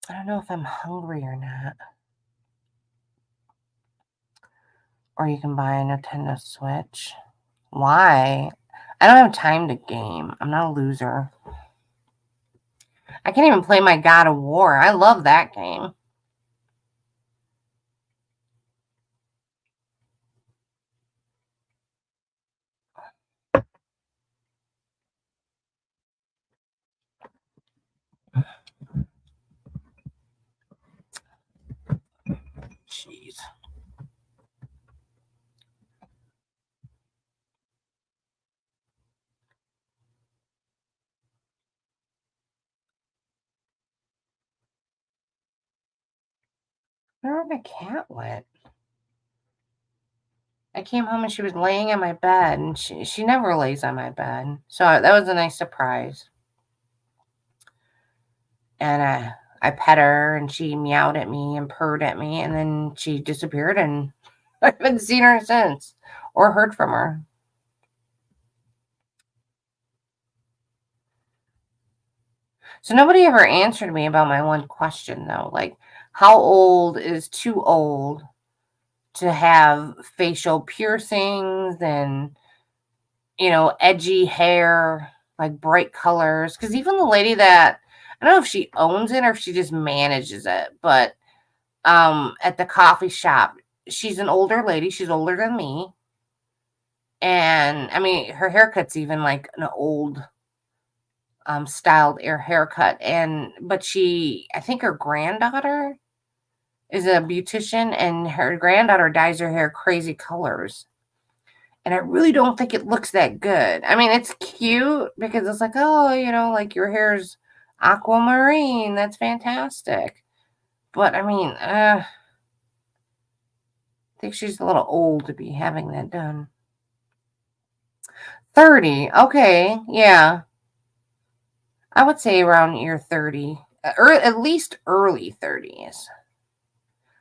I don't know if I'm hungry or not. Or you can buy a Nintendo Switch. Why? I don't have time to game. I'm not a loser. I can't even play my God of War. I love that game. Jeez. Where my cat went? I came home and she was laying on my bed, and she never lays on my bed. So that was a nice surprise. And I pet her, and she meowed at me and purred at me, and then she disappeared, and I haven't seen her since or heard from her. So nobody ever answered me about my one question, though. Like, how old is too old to have facial piercings and, edgy hair, like bright colors? Because even the lady that, I don't know if she owns it or if she just manages it, but at the coffee shop, she's an older lady. She's older than me. And I mean, her haircut's even like an old styled haircut. But I think her granddaughter is a beautician, and her granddaughter dyes her hair crazy colors. And I really don't think it looks that good. I mean, it's cute because it's like, oh, like your hair's aquamarine. That's fantastic. But I mean, I think she's a little old to be having that done. 30. Okay. Yeah. I would say around year 30, or at least early 30s.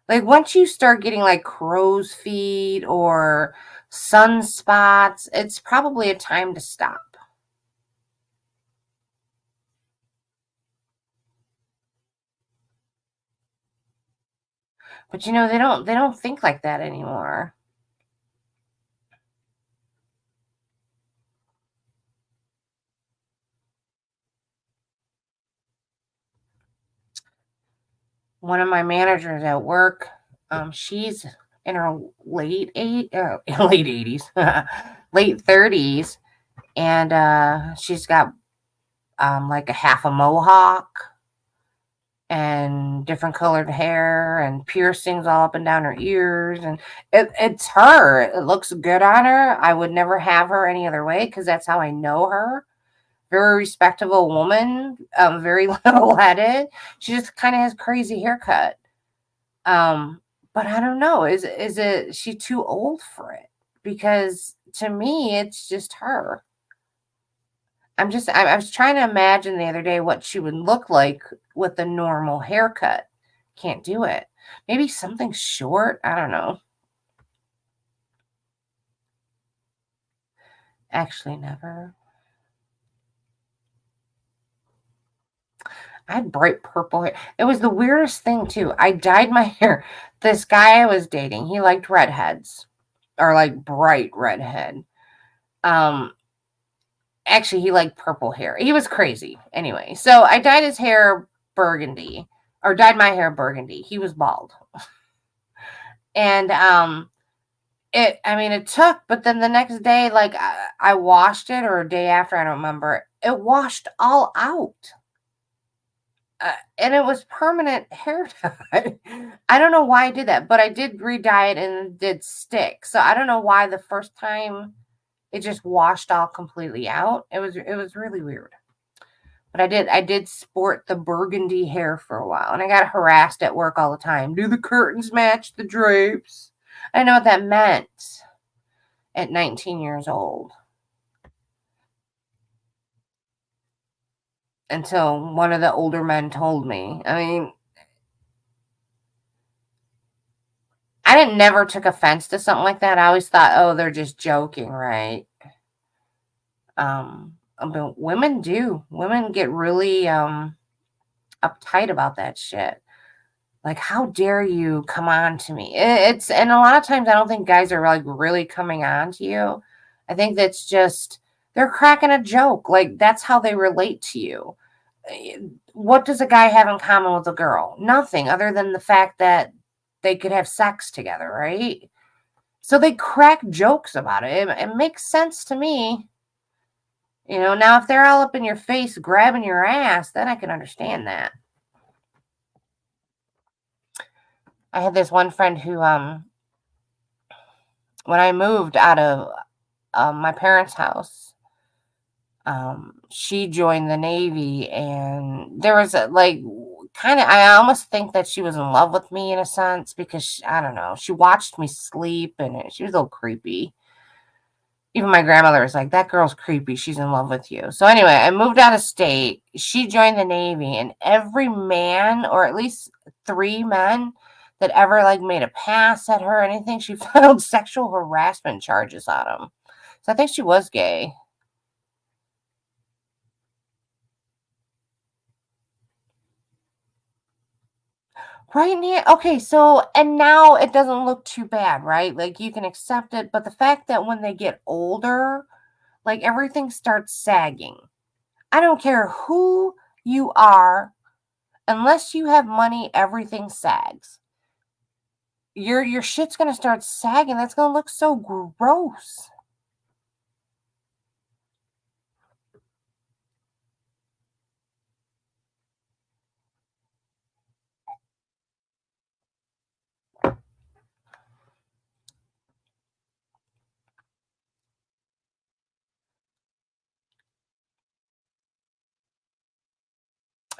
Like once you start getting like crow's feet or sunspots, it's probably a time to stop. But they don't think like that anymore. One of my managers at work, she's in her late 80s, late 30s, and she's got like a half a mohawk and different colored hair and piercings all up and down her ears, and it's her. It looks good on her. I would never have her any other way because that's how I know her. Very respectable woman, very level-headed. She just kind of has crazy haircut. But I don't know. Is she too old for it? Because to me, it's just her. I was trying to imagine the other day what she would look like with a normal haircut. Can't do it. Maybe something short. I don't know. Actually, never. I had bright purple hair. It was the weirdest thing too. I dyed my hair. This guy I was dating, he liked redheads or like bright redhead. Um, Actually, he liked purple hair. He was crazy. Anyway, so I dyed his hair burgundy or dyed my hair burgundy. He was bald. And it took, but then the next day, like I washed it, or a day after, I don't remember. It washed all out. And it was permanent hair dye. I don't know why I did that, but I did re-dye it and it did stick. So I don't know why the first time it just washed all completely out. It was really weird. But I did sport the burgundy hair for a while, and I got harassed at work all the time. Do the curtains match the drapes? I know what that meant at 19 years old. Until one of the older men told me. I mean, I didn't never took offense to something like that. I always thought, oh, they're just joking, right? But women do. Women get really uptight about that shit. Like, how dare you come on to me? And a lot of times I don't think guys are like really coming on to you. I think that's just they're cracking a joke. Like that's how they relate to you. What does a guy have in common with a girl? Nothing other than the fact that they could have sex together, right? So they crack jokes about it. It makes sense to me. Now if they're all up in your face grabbing your ass, then I can understand that. I had this one friend who, when I moved out of my parents' house, she joined the Navy, and there was I almost think that she was in love with me in a sense because I don't know. She watched me sleep and she was a little creepy. Even my grandmother was like, that girl's creepy. She's in love with you. So anyway, I moved out of state. She joined the Navy, and every man, or at least 3 men, that ever like made a pass at her or anything, she filed sexual harassment charges on them. So I think she was gay. Right now, okay, so and now it doesn't look too bad, right? Like you can accept it, but the fact that when they get older, like everything starts sagging. I don't care who you are, unless you have money, everything sags. Your shit's gonna start sagging. That's gonna look so gross.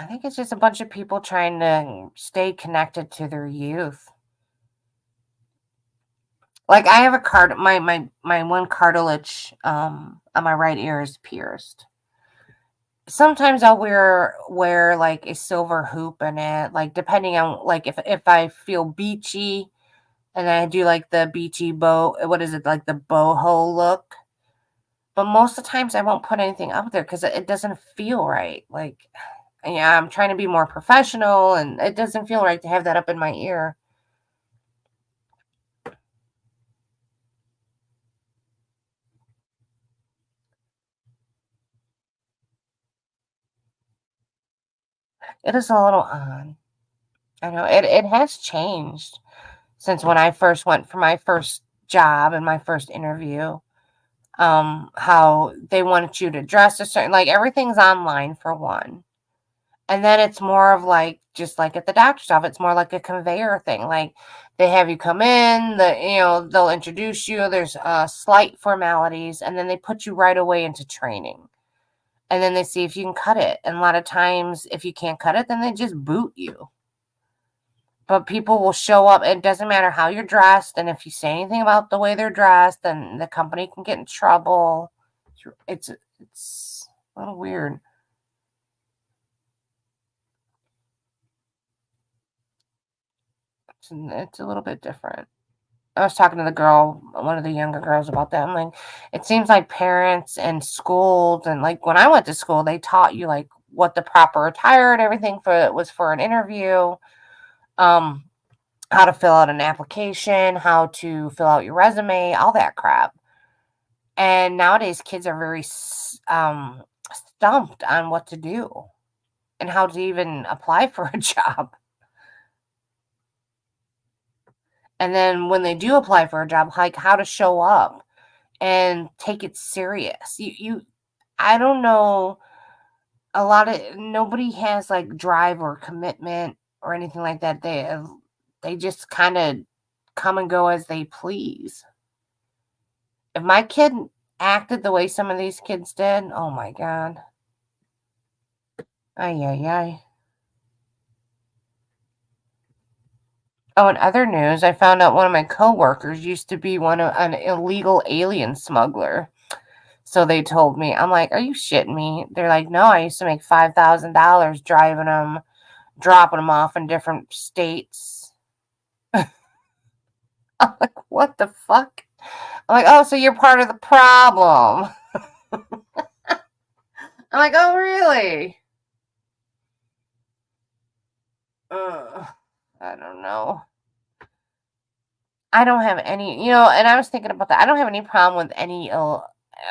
I think it's just a bunch of people trying to stay connected to their youth. Like I have a card my one cartilage on my right ear is pierced. Sometimes I'll wear like a silver hoop in it, like depending on like if I feel beachy and then I do like the beachy bow, what is it, like the boho look. But most of the times I won't put anything up there because it doesn't feel right. Like yeah, I'm trying to be more professional and it doesn't feel right to have that up in my ear. It is a little odd. I know it has changed since when I first went for my first job and my first interview. How they wanted you to dress a certain, like everything's online for one. And then it's more of like just like at the doctor's office, it's more like a conveyor thing. Like they have you come in, they'll introduce you, there's slight formalities, and then they put you right away into training. And then they see if you can cut it. And a lot of times if you can't cut it, then they just boot you. But people will show up. It doesn't matter how you're dressed. And if you say anything about the way they're dressed, then the company can get in trouble. It's a little weird. It's a little bit different. I was talking to the girl, one of the younger girls, about that. I'm like, it seems like parents and schools, and like when I went to school, they taught you like what the proper attire and everything was for an interview. Um, how to fill out an application, how to fill out your resume, all that crap. And nowadays, kids are very stumped on what to do and how to even apply for a job. And then when they do apply for a job, like how to show up and take it serious. I don't know. Nobody has like drive or commitment or anything like that. They just kind of come and go as they please. If my kid acted the way some of these kids did, oh my God. Ay, ay, ay. Oh, in other news, I found out one of my coworkers used to be an illegal alien smuggler. So they told me, I'm like, are you shitting me? They're like, no, I used to make $5,000 driving them, dropping them off in different states. I'm like, what the fuck? I'm like, oh, so you're part of the problem. I'm like, oh, really? I don't know. I don't have any, and I was thinking about that. I don't have any problem with any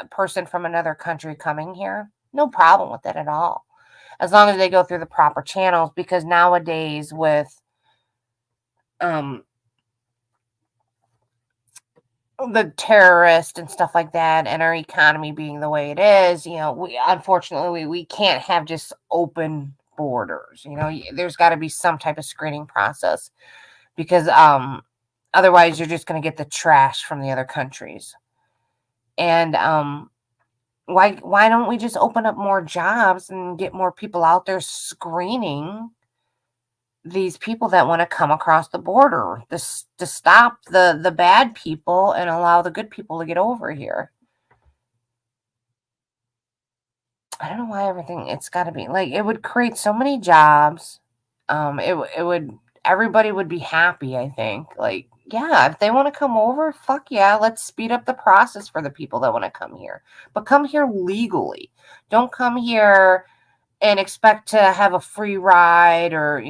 person from another country coming here. No problem with that at all. As long as they go through the proper channels, because nowadays with um the terrorists and stuff like that and our economy being the way it is, we unfortunately we can't have just open borders. There's got to be some type of screening process because otherwise you're just going to get the trash from the other countries. And why don't we just open up more jobs and get more people out there screening these people that want to come across the border to stop the bad people and allow the good people to get over here. I don't know why it's got to be like it would create so many jobs. It would everybody would be happy, I think. Like, yeah, if they want to come over, fuck yeah, let's speed up the process for the people that want to come here. But come here legally. Don't come here and expect to have a free ride or,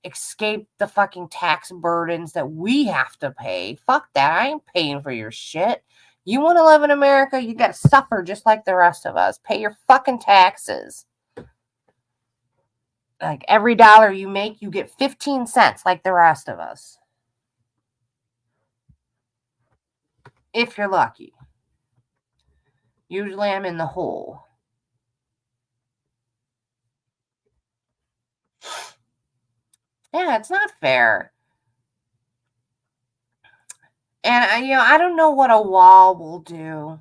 escape the fucking tax burdens that we have to pay. Fuck that. I ain't paying for your shit. You want to live in America, you got to suffer just like the rest of us. Pay your fucking taxes. Like every dollar you make, you get 15 cents like the rest of us. If you're lucky. Usually I'm in the hole. Yeah, it's not fair. And I don't know what a wall will do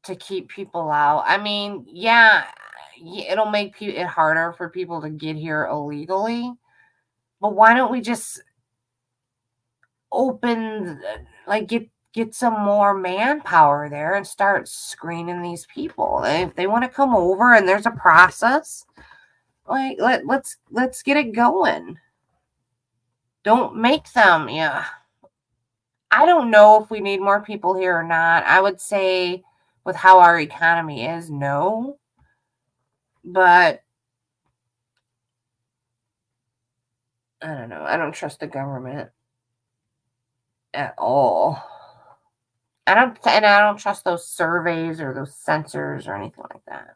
to keep people out. I mean, yeah, it'll make it harder for people to get here illegally. But why don't we just open, like, get some more manpower there and start screening these people? And if they want to come over and there's a process, like let's get it going. Don't make them, yeah. I don't know if we need more people here or not. I would say with how our economy is, no. But I don't know. I don't trust the government at all. And I don't trust those surveys or those sensors or anything like that.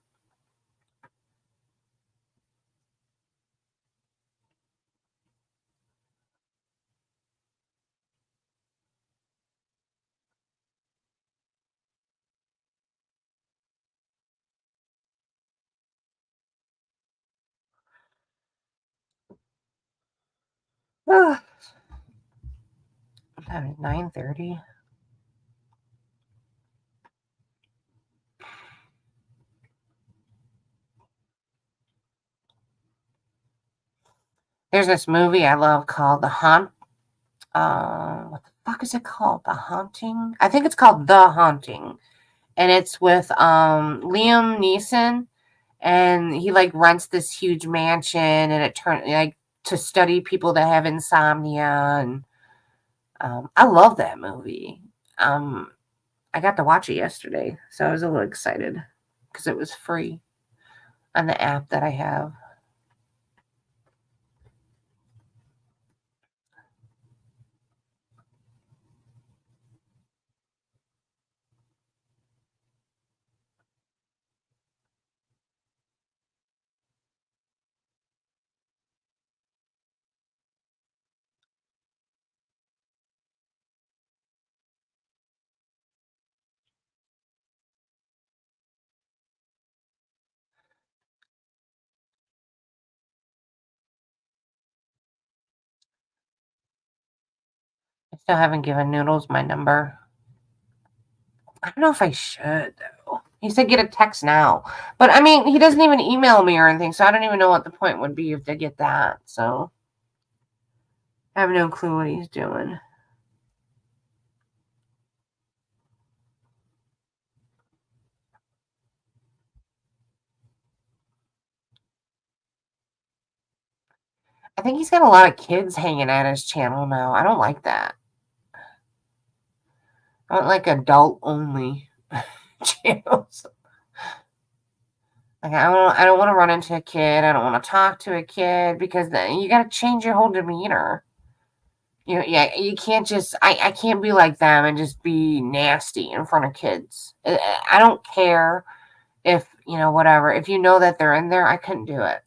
Ugh. What time is 9:30? There's this movie I love called The Haunt. What the fuck is it called? The Haunting? I think it's called The Haunting, and it's with Liam Neeson, and he like rents this huge mansion, and it turns like to study people that have insomnia, and I love that movie. I got to watch it yesterday, so I was a little excited because it was free on the app that I have. I still haven't given Noodles my number. I don't know if I should, though. He said get a text now. But I mean, he doesn't even email me or anything, so I don't even know what the point would be if they get that. So I have no clue what he's doing. I think he's got a lot of kids hanging at his channel now. I don't like that. I don't like adult only channels. Like I don't want to run into a kid. I don't want to talk to a kid because then you got to change your whole demeanor. Yeah, you can't just. I can't be like them and just be nasty in front of kids. I don't care if whatever. If you know that they're in there, I couldn't do it.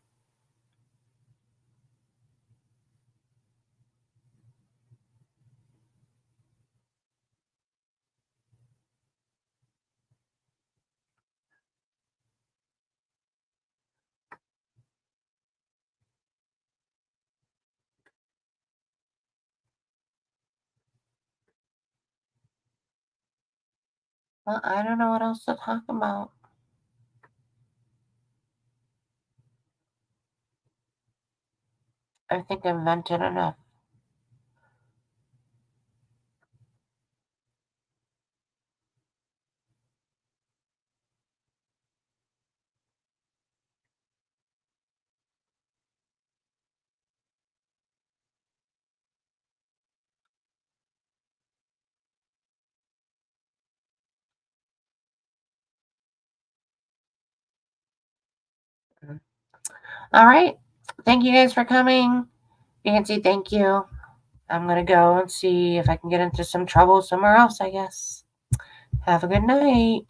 Well, I don't know what else to talk about. I think I've vented enough. All right. Thank you guys for coming. Nancy, thank you. I'm going to go and see if I can get into some trouble somewhere else, I guess. Have a good night.